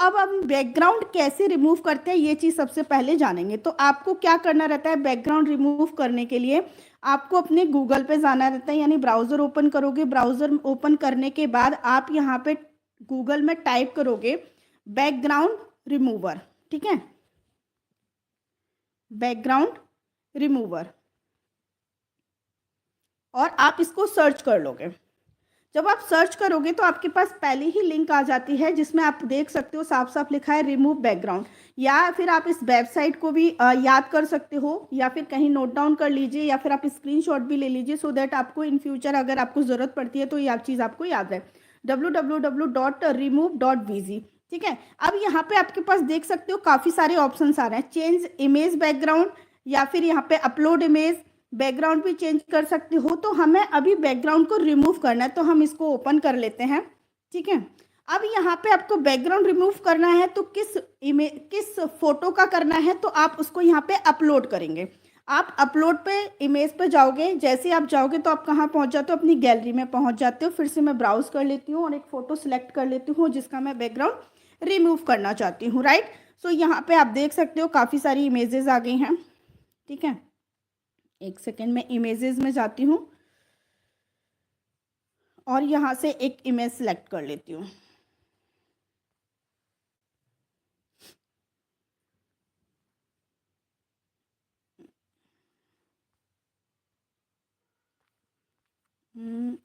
अब हम बैकग्राउंड कैसे रिमूव करते हैं ये चीज़ सबसे पहले जानेंगे। तो आपको क्या करना रहता है बैकग्राउंड रिमूव करने के लिए, आपको अपने गूगल पे जाना रहता है, यानी ब्राउज़र ओपन करोगे। ब्राउज़र ओपन करने के बाद आप यहाँ पे गूगल में टाइप करोगे बैकग्राउंड रिमूवर, ठीक है, बैकग्राउंड रिमूवर, और आप इसको सर्च कर लोगे। जब आप सर्च करोगे तो आपके पास पहले ही लिंक आ जाती है जिसमें आप देख सकते हो साफ साफ लिखा है रिमूव बैकग्राउंड, या फिर आप इस वेबसाइट को भी याद कर सकते हो, या फिर कहीं नोट डाउन कर लीजिए, या फिर आप स्क्रीनशॉट भी ले लीजिए, सो दैट आपको इन फ्यूचर अगर आपको ज़रूरत पड़ती है तो ये चीज़ आपको याद रहे। www.remove.vz, ठीक है। अब यहाँ पे आपके पास देख सकते हो काफ़ी सारे ऑप्शंस आ रहे हैं, चेंज इमेज बैकग्राउंड, या फिर यहाँ पे अपलोड इमेज, बैकग्राउंड भी चेंज कर सकते हो। तो हमें अभी बैकग्राउंड को रिमूव करना है, तो हम इसको ओपन कर लेते हैं, ठीक है। अब यहाँ पे आपको बैकग्राउंड रिमूव करना है तो किस फोटो का करना है, तो आप उसको यहाँ पे अपलोड करेंगे। आप अपलोड पे इमेज पे जाओगे, जैसे आप जाओगे तो आप कहाँ पहुँच जाते हो, अपनी गैलरी में पहुँच जाते हो। फिर से मैं ब्राउज कर लेती हूँ और एक फ़ोटो सिलेक्ट कर लेती हूँ जिसका मैं बैकग्राउंड रिमूव करना चाहती हूँ, राइट। सो यहाँ पे आप देख सकते हो काफ़ी सारी इमेजेस आ गई हैं, ठीक है। एक सेकेंड में इमेजेस में जाती हूँ और यहाँ से एक इमेज सेलेक्ट कर लेती हूँ।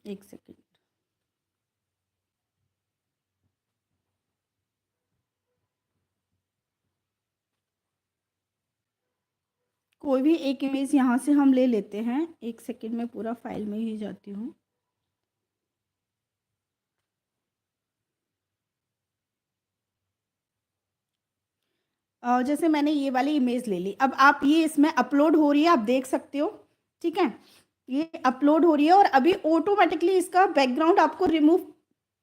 एक सेकेंड, कोई भी एक इमेज यहाँ से हम ले लेते हैं। एक सेकेंड में पूरा फाइल में ही जाती हूँ। जैसे मैंने ये वाली इमेज ले ली, अब आप ये इसमें अपलोड हो रही है, आप देख सकते हो, ठीक है। ये अपलोड हो रही है और अभी ऑटोमेटिकली इसका बैकग्राउंड आपको रिमूव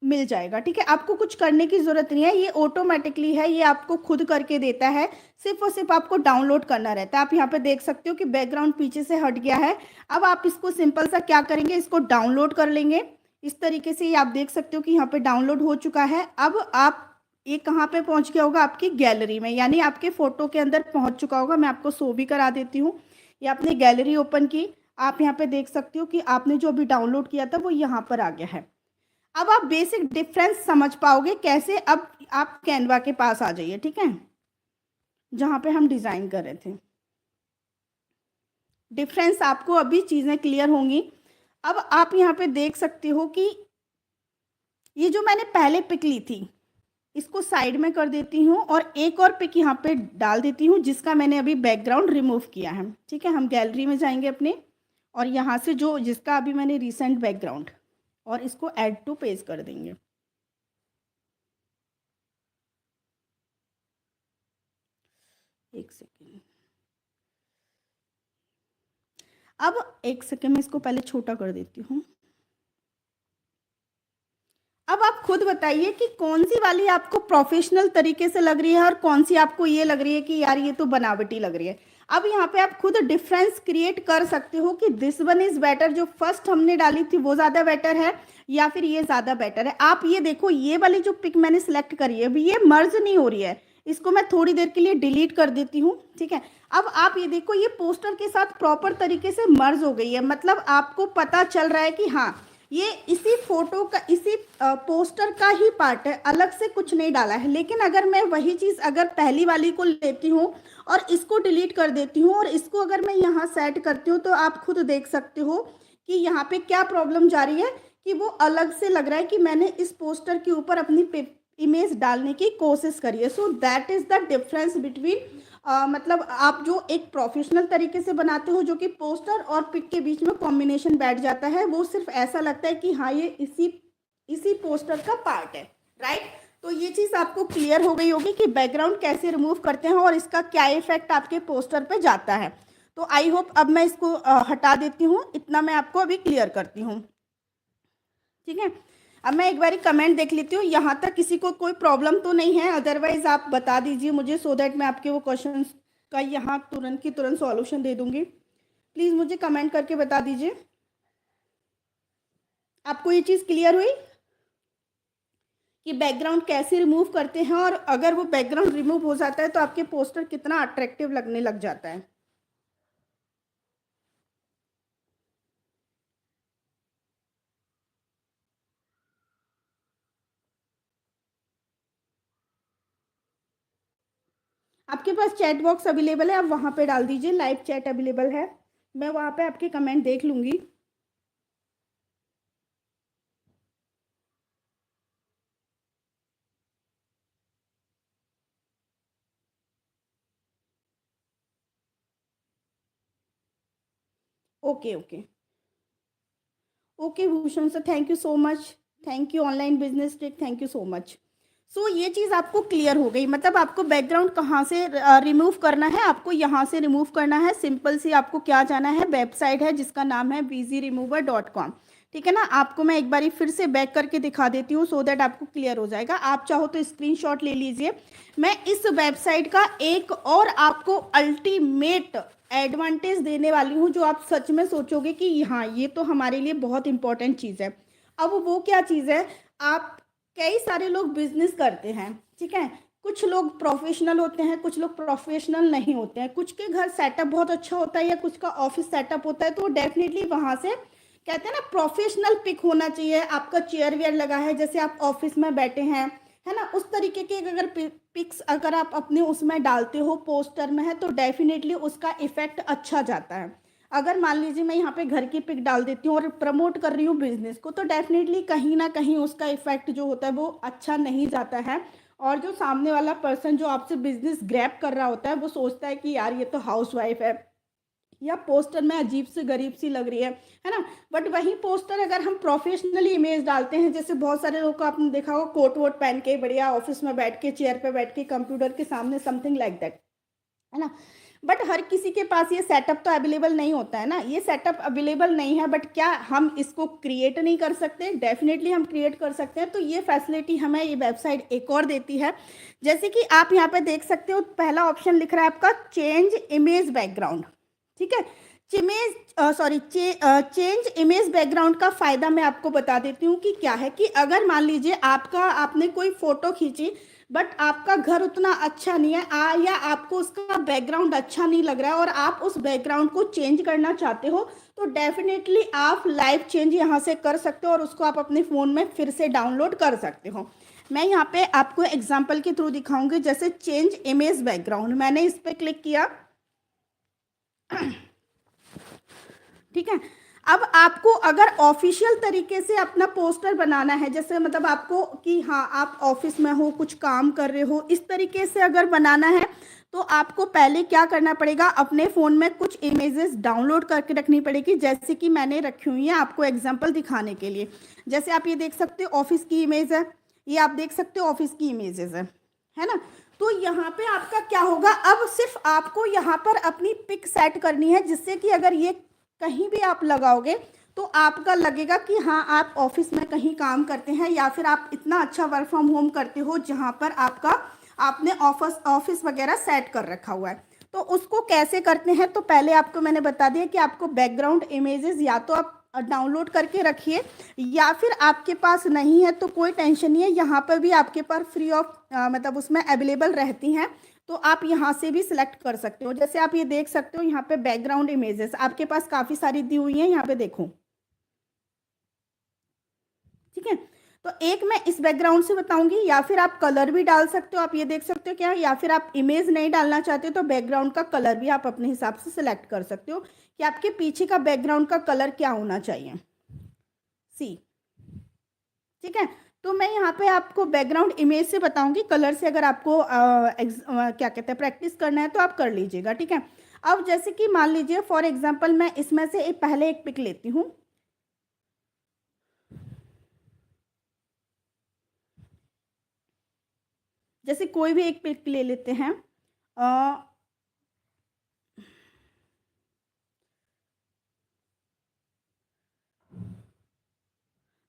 मिल जाएगा, ठीक है। आपको कुछ करने की ज़रूरत नहीं है, ये ऑटोमेटिकली है, ये आपको खुद करके देता है। सिर्फ और सिर्फ आपको डाउनलोड करना रहता है। आप यहाँ पे देख सकते हो कि बैकग्राउंड पीछे से हट गया है। अब आप इसको सिंपल सा क्या करेंगे, इसको डाउनलोड कर लेंगे। इस तरीके से ये आप देख सकते हो कि यहाँ पे डाउनलोड हो चुका है। अब आप ये कहाँ पे पहुँच गया होगा, आपकी गैलरी में, यानी आपके फ़ोटो के अंदर पहुँच चुका होगा। मैं आपको शो भी करा देती हूँ। ये आपने गैलरी ओपन की, आप यहाँ पे देख सकते हो कि आपने जो अभी डाउनलोड किया था वो यहाँ पर आ गया है। अब आप बेसिक डिफरेंस समझ पाओगे कैसे। अब आप कैनवा के पास आ जाइए, ठीक है, जहाँ पे हम डिज़ाइन कर रहे थे। डिफरेंस आपको अभी चीज़ें क्लियर होंगी। अब आप यहाँ पे देख सकते हो कि ये जो मैंने पहले पिक ली थी इसको साइड में कर देती हूँ और एक और पिक यहाँ पे डाल देती हूँ जिसका मैंने अभी बैकग्राउंड रिमूव किया है, ठीक है। हम गैलरी में जाएंगे अपने और यहाँ से जो जिसका अभी मैंने रिसेंट बैकग्राउंड, और इसको ऐड टू पेज कर देंगे। एक सेकेंड, अब एक सेकेंड में इसको पहले छोटा कर देती हूँ। अब आप खुद बताइए कि कौन सी वाली आपको प्रोफेशनल तरीके से लग रही है और कौन सी आपको ये लग रही है कि यार ये तो बनावटी लग रही है। अब यहाँ पे आप खुद डिफरेंस क्रिएट कर सकते हो कि दिस वन इज बेटर, जो फर्स्ट हमने डाली थी वो ज़्यादा बेटर है या फिर ये ज़्यादा बेटर है। आप ये देखो, ये वाली जो पिक मैंने सेलेक्ट करी है अभी ये मर्ज नहीं हो रही है, इसको मैं थोड़ी देर के लिए डिलीट कर देती हूँ, ठीक है। अब आप ये देखो, ये पोस्टर के साथ प्रॉपर तरीके से मर्ज हो गई है, मतलब आपको पता चल रहा है कि हाँ ये इसी फोटो का, इसी पोस्टर का ही पार्ट है, अलग से कुछ नहीं डाला है। लेकिन अगर मैं वही चीज़ अगर पहली वाली को लेती हूँ और इसको डिलीट कर देती हूँ और इसको अगर मैं यहाँ सेट करती हूँ तो आप खुद देख सकते हो कि यहाँ पे क्या प्रॉब्लम जा रही है कि वो अलग से लग रहा है कि मैंने इस पोस्टर के ऊपर अपनी इमेज डालने की कोशिश करी है। So that is the difference between मतलब आप जो एक प्रोफेशनल तरीके से बनाते हो जो कि पोस्टर और पिक के बीच में कॉम्बिनेशन बैठ जाता है, वो सिर्फ ऐसा लगता है कि हाँ ये इसी पोस्टर का पार्ट है, राइट। तो ये चीज़ आपको क्लियर हो गई होगी कि बैकग्राउंड कैसे रिमूव करते हैं और इसका क्या इफेक्ट आपके पोस्टर पे जाता है। तो आई होप अब मैं इसको हटा देती हूँ, इतना मैं आपको अभी क्लियर करती हूँ, ठीक है। अब मैं एक बारी कमेंट देख लेती हूँ, यहाँ तक किसी को कोई प्रॉब्लम तो नहीं है, अदरवाइज आप बता दीजिए मुझे सो दैट मैं आपके वो क्वेश्चन का यहाँ तुरंत की तुरंत सॉल्यूशन दे दूंगी। प्लीज़ मुझे कमेंट करके बता दीजिए, आपको ये चीज़ क्लियर हुई। कि बैकग्राउंड कैसे रिमूव करते हैं, और अगर वो बैकग्राउंड रिमूव हो जाता है तो आपके पोस्टर कितना अट्रैक्टिव लगने लग जाता है। आपके पास चैट बॉक्स अवेलेबल है, आप वहाँ पे डाल दीजिए लाइव चैट अवेलेबल है, मैं वहाँ पे आपके कमेंट देख लूँगी। Okay okay. Okay Bhushan sir, thank you so much. Thank you online business trick, thank you so much. So ये चीज़ आपको क्लियर हो गई, मतलब आपको बैकग्राउंड कहाँ से रिमूव करना है, आपको यहाँ से रिमूव करना है। सिंपल सी आपको क्या जाना है, वेबसाइट है जिसका नाम है BZRemover.com। ठीक है ना, आपको मैं एक बारी फिर से बैक करके दिखा देती हूँ, सो दैट आपको क्लियर हो जाएगा। आप चाहो तो स्क्रीनशॉट ले लीजिए। मैं इस वेबसाइट का एक और आपको अल्टीमेट एडवांटेज देने वाली हूँ, जो आप सच में सोचोगे कि हाँ ये तो हमारे लिए बहुत इंपॉर्टेंट चीज़ है। अब वो क्या चीज़ है, आप कई सारे लोग बिजनेस करते हैं, ठीक है, कुछ लोग प्रोफेशनल होते हैं, कुछ लोग प्रोफेशनल नहीं होते हैं, कुछ के घर सेटअप बहुत अच्छा होता है या कुछ का ऑफिस सेटअप होता है, तो डेफिनेटली वहाँ से कहते हैं ना प्रोफेशनल पिक होना चाहिए। आपका चेयर वेयर लगा है, जैसे आप ऑफिस में बैठे हैं, है ना, उस तरीके के अगर पिक्स अगर आप अपने उसमें डालते हो, पोस्टर में है, तो डेफिनेटली उसका इफेक्ट अच्छा जाता है। अगर मान लीजिए मैं यहाँ पे घर की पिक डाल देती हूँ और प्रमोट कर रही हूँ बिजनेस को, तो डेफिनेटली कहीं ना कहीं उसका इफेक्ट जो होता है वो अच्छा नहीं जाता है। और जो सामने वाला पर्सन जो आपसे बिजनेस ग्रैब कर रहा होता है, वो सोचता है कि यार ये तो हाउस वाइफ है, या पोस्टर में अजीब से गरीब सी लग रही है ना। बट वही पोस्टर अगर हम प्रोफेशनली इमेज डालते हैं, जैसे बहुत सारे लोग को आपने देखा होगा कोट वोट पहन के बढ़िया ऑफिस में बैठ के चेयर पे बैठ के कंप्यूटर के सामने, समथिंग लाइक दैट, है ना। बट हर किसी के पास ये सेटअप तो अवेलेबल नहीं होता है ना, ये सेटअप अवेलेबल नहीं है, बट क्या हम इसको क्रिएट नहीं कर सकते? डेफिनेटली हम क्रिएट कर सकते हैं। तो ये फैसिलिटी हमें ये वेबसाइट एक और देती है। जैसे कि आप यहाँ पे देख सकते हो, पहला ऑप्शन लिख रहा है आपका चेंज इमेज बैकग्राउंड, ठीक है। चेंज इमेज बैकग्राउंड का फायदा मैं आपको बता देती हूँ कि क्या है, कि अगर मान लीजिए आपने कोई फोटो खींची, बट आपका घर उतना अच्छा नहीं है, या आपको उसका बैकग्राउंड अच्छा नहीं लग रहा है और आप उस बैकग्राउंड को चेंज करना चाहते हो, तो डेफिनेटली आप लाइव चेंज यहाँ से कर सकते हो और उसको आप अपने फ़ोन में फिर से डाउनलोड कर सकते हो। मैं यहाँ पे आपको एग्जाम्पल के थ्रू दिखाऊंगी। जैसे चेंज इमेज बैकग्राउंड, मैंने इस पर क्लिक किया, ठीक है। अब आपको अगर ऑफिशियल तरीके से अपना पोस्टर बनाना है, जैसे मतलब आपको कि हाँ आप ऑफिस में हो, कुछ काम कर रहे हो, इस तरीके से अगर बनाना है, तो आपको पहले क्या करना पड़ेगा, अपने फ़ोन में कुछ इमेजेस डाउनलोड करके रखनी पड़ेगी, जैसे कि मैंने रखी हुई है आपको एग्जांपल दिखाने के लिए। जैसे आप ये देख सकते हो ऑफिस की इमेज है, ये आप देख सकते हो ऑफिस की इमेजेस है ना। तो यहाँ पे आपका क्या होगा, अब सिर्फ आपको यहाँ पर अपनी पिक सेट करनी है, जिससे कि अगर ये कहीं भी आप लगाओगे तो आपका लगेगा कि हाँ आप ऑफिस में कहीं काम करते हैं, या फिर आप इतना अच्छा वर्क फ्रॉम होम करते हो जहाँ पर आपका आपने ऑफिस वगैरह सेट कर रखा हुआ है। तो उसको कैसे करते हैं, तो पहले आपको मैंने बता दिया कि आपको बैकग्राउंड इमेजेस या तो आप डाउनलोड करके रखिए, या फिर आपके पास नहीं है तो कोई टेंशन नहीं है, यहाँ पर भी आपके पास फ्री ऑफ मतलब उसमें अवेलेबल रहती हैं। तो आप यहाँ से भी सिलेक्ट कर सकते हो। जैसे आप ये देख सकते हो यहाँ पे बैकग्राउंड इमेजेस आपके पास काफ़ी सारी दी हुई हैं, यहाँ पे देखो, ठीक है। तो एक मैं इस बैकग्राउंड से बताऊंगी, या फिर आप कलर भी डाल सकते हो, आप ये देख सकते हो क्या, या फिर आप इमेज नहीं डालना चाहते हो तो बैकग्राउंड का कलर भी आप अपने हिसाब से सिलेक्ट कर सकते हो कि आपके पीछे का बैकग्राउंड का कलर क्या होना चाहिए। सी, ठीक है। तो मैं यहाँ पे आपको बैकग्राउंड इमेज से बताऊंगी, कलर से अगर आपको क्या कहते हैं प्रैक्टिस करना है तो आप कर लीजिएगा, ठीक है। अब जैसे कि मान लीजिए फॉर एग्जांपल मैं इसमें से पहले एक पिक लेती हूँ, जैसे कोई भी एक पिक ले लेते हैं। अ,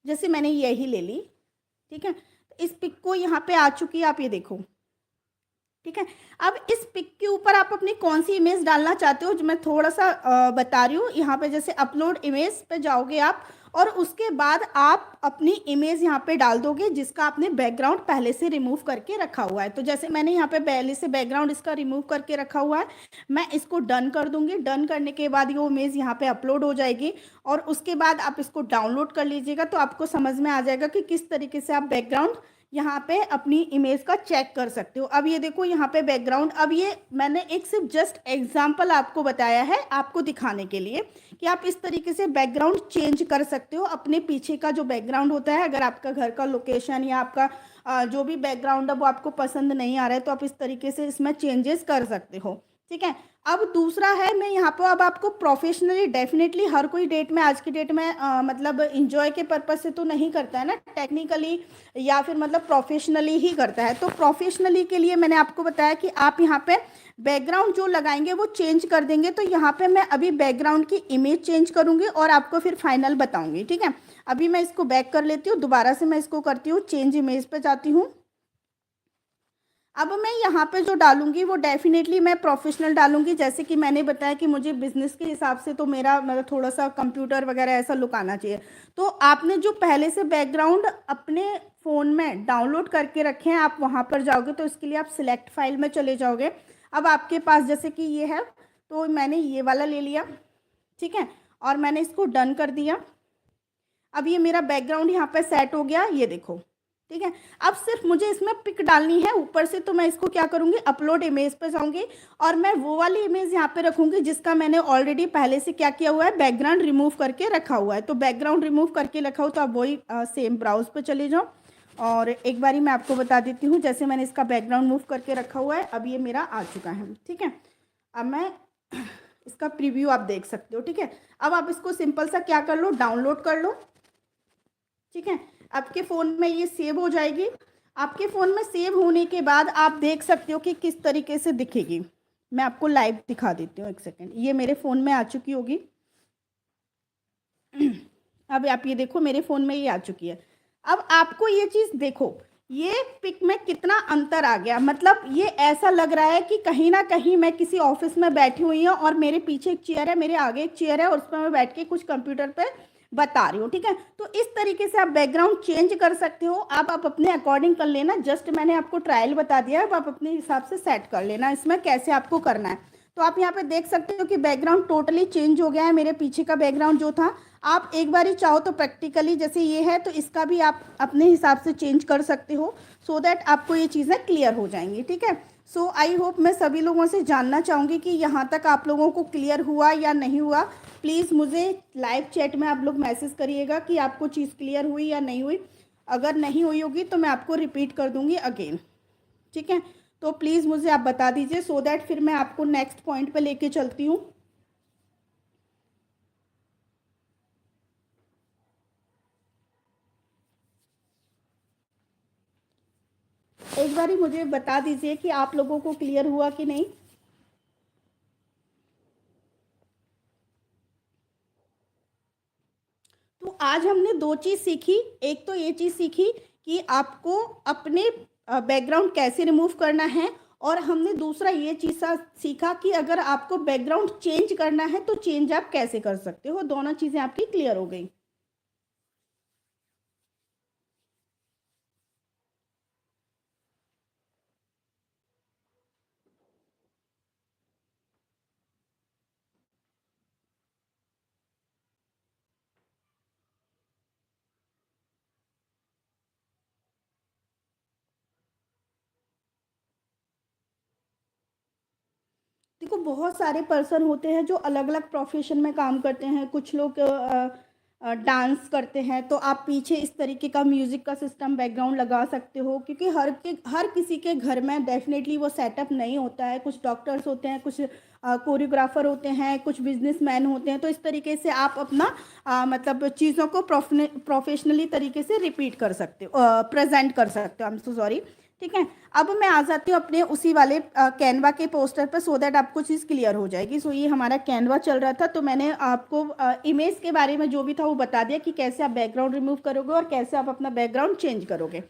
जैसे मैंने यही ले ली, ठीक है। तो इस पिक को यहाँ पे आ चुकी है, आप ये देखो, ठीक है। अब इस पिक के ऊपर आप अपनी कौन सी इमेज डालना चाहते हो, जो मैं थोड़ा सा बता रही हूँ। यहाँ पे जैसे अपलोड इमेज पे जाओगे आप, और उसके बाद आप अपनी इमेज यहाँ पे डाल दोगे जिसका आपने बैकग्राउंड पहले से रिमूव करके रखा हुआ है। तो जैसे मैंने यहाँ पे पहले से बैकग्राउंड इसका रिमूव करके रखा हुआ है, मैं इसको डन कर दूंगी। डन करने के बाद ये इमेज यहाँ पे अपलोड हो जाएगी, और उसके बाद आप इसको डाउनलोड कर लीजिएगा, तो आपको समझ में आ जाएगा कि किस तरीके से आप बैकग्राउंड यहाँ पे अपनी इमेज का चेक कर सकते हो। अब ये देखो यहाँ पे बैकग्राउंड, अब ये मैंने एक सिर्फ जस्ट एग्जांपल आपको बताया है, आपको दिखाने के लिए कि आप इस तरीके से बैकग्राउंड चेंज कर सकते हो। अपने पीछे का जो बैकग्राउंड होता है, अगर आपका घर का लोकेशन या आपका जो भी बैकग्राउंड है वो आपको पसंद नहीं आ रहा है, तो आप इस तरीके से इसमें चेंजेस कर सकते हो। ठीक है। अब दूसरा है, मैं यहाँ पर अब आपको प्रोफेशनली, डेफिनेटली हर कोई डेट में, आज की डेट में मतलब इंजॉय के पर्पज से तो नहीं करता है ना, टेक्निकली या फिर मतलब प्रोफेशनली ही करता है। तो प्रोफेशनली के लिए मैंने आपको बताया कि आप यहाँ पे बैकग्राउंड जो लगाएंगे वो चेंज कर देंगे। तो यहाँ पे मैं अभी बैकग्राउंड की इमेज चेंज करूँगी और आपको फिर फाइनल बताऊँगी। ठीक है। अभी मैं इसको बैक कर लेती हूँ, दोबारा से मैं इसको करती हूँ, चेंज इमेज पे जाती हूँ। अब मैं यहाँ पे जो डालूंगी वो डेफिनेटली मैं प्रोफेशनल डालूंगी, जैसे कि मैंने बताया कि मुझे बिजनेस के हिसाब से तो मेरा मतलब थोड़ा सा कंप्यूटर वगैरह ऐसा लुक आना चाहिए। तो आपने जो पहले से बैकग्राउंड अपने फ़ोन में डाउनलोड करके रखे हैं, आप वहाँ पर जाओगे तो इसके लिए आप सिलेक्ट फाइल में चले जाओगे। अब आपके पास जैसे कि ये है, तो मैंने ये वाला ले लिया। ठीक है। और मैंने इसको डन कर दिया। अब ये मेरा बैकग्राउंड यहाँ पे सेट हो गया, ये देखो। ठीक है। अब सिर्फ मुझे इसमें पिक डालनी है ऊपर से, तो मैं इसको क्या करूँगी, अपलोड इमेज पे जाऊँगी और मैं वो वाली इमेज यहाँ पे रखूँगी जिसका मैंने ऑलरेडी पहले से क्या किया हुआ है, बैकग्राउंड रिमूव करके रखा हुआ है। तो बैकग्राउंड रिमूव करके रखा हो तो आप वही सेम ब्राउज पे चले जाओ। और एक बारी मैं आपको बता देती हूँ, जैसे मैंने इसका बैकग्राउंड मूव करके रखा हुआ है, अब ये मेरा आ चुका है। ठीक है। अब मैं इसका प्रीव्यू आप देख सकते हो। ठीक है। अब आप इसको सिंपल सा क्या कर लो, डाउनलोड कर लो। ठीक है। आपके फ़ोन में ये सेव हो जाएगी। आपके फ़ोन में सेव होने के बाद आप देख सकते हो कि किस तरीके से दिखेगी। मैं आपको लाइव दिखा देती हूँ, एक सेकेंड। ये मेरे फ़ोन में आ चुकी होगी। अब आप ये देखो, मेरे फ़ोन में ये आ चुकी है। अब आपको ये चीज़ देखो, ये पिक में कितना अंतर आ गया। मतलब ये ऐसा लग रहा है कि कहीं ना कहीं मैं किसी ऑफिस में बैठी हुई हूँ और मेरे पीछे एक चेयर है, मेरे आगे एक चेयर है, और उस पर मैं बैठ के कुछ कंप्यूटर पे बता रही हूँ। ठीक है। तो इस तरीके से आप बैकग्राउंड चेंज कर सकते हो। अब आप अपने अकॉर्डिंग कर लेना, जस्ट मैंने आपको ट्रायल बता दिया है, अब आप अपने हिसाब से सेट कर लेना इसमें कैसे आपको करना है। तो आप यहाँ पे देख सकते हो कि बैकग्राउंड टोटली चेंज हो गया है। मेरे पीछे का बैकग्राउंड जो था, आप एक बार ही चाहो तो प्रैक्टिकली जैसे ये है, तो इसका भी आप अपने हिसाब से चेंज कर सकते हो, सो दैट आपको ये चीज़ें क्लियर हो जाएंगी। ठीक है। सो आई होप, मैं सभी लोगों से जानना चाहूँगी कि यहाँ तक आप लोगों को क्लियर हुआ या नहीं हुआ। प्लीज़ मुझे लाइव चैट में आप लोग मैसेज करिएगा कि आपको चीज़ क्लियर हुई या नहीं हुई। अगर नहीं हुई होगी तो मैं आपको रिपीट कर दूँगी अगेन। ठीक है। तो प्लीज़ मुझे आप बता दीजिए, सो दैट फिर मैं आपको नेक्स्ट पॉइंट पे लेके चलती हूँ। एक बारी मुझे बता दीजिए कि आप लोगों को क्लियर हुआ कि नहीं। तो आज हमने दो चीज़ सीखी। एक तो ये चीज़ सीखी कि आपको अपने बैकग्राउंड कैसे रिमूव करना है, और हमने दूसरा ये चीज़ सीखा कि अगर आपको बैकग्राउंड चेंज करना है तो चेंज आप कैसे कर सकते हो। दोनों चीज़ें आपकी क्लियर हो गई। देखो, बहुत सारे पर्सन होते हैं जो अलग अलग प्रोफेशन में काम करते हैं। कुछ लोग डांस करते हैं, तो आप पीछे इस तरीके का म्यूज़िक का सिस्टम बैकग्राउंड लगा सकते हो, क्योंकि हर किसी के घर में डेफिनेटली वो सेटअप नहीं होता है। कुछ डॉक्टर्स होते हैं, कुछ कोरियोग्राफर होते हैं, कुछ बिजनेसमैन होते हैं। तो इस तरीके से आप अपना मतलब चीज़ों को प्रोफेशनली तरीके से रिपीट कर सकते हो, प्रेजेंट कर सकते हो। I am so sorry. ठीक है। अब मैं आ जाती हूँ अपने उसी वाले कैनवा के पोस्टर पर, सो दैट आपको चीज़ क्लियर हो जाएगी। सो ये हमारा कैनवा चल रहा था, तो मैंने आपको इमेज के बारे में जो भी था वो बता दिया कि कैसे आप बैकग्राउंड रिमूव करोगे और कैसे आप अपना बैकग्राउंड चेंज करोगे।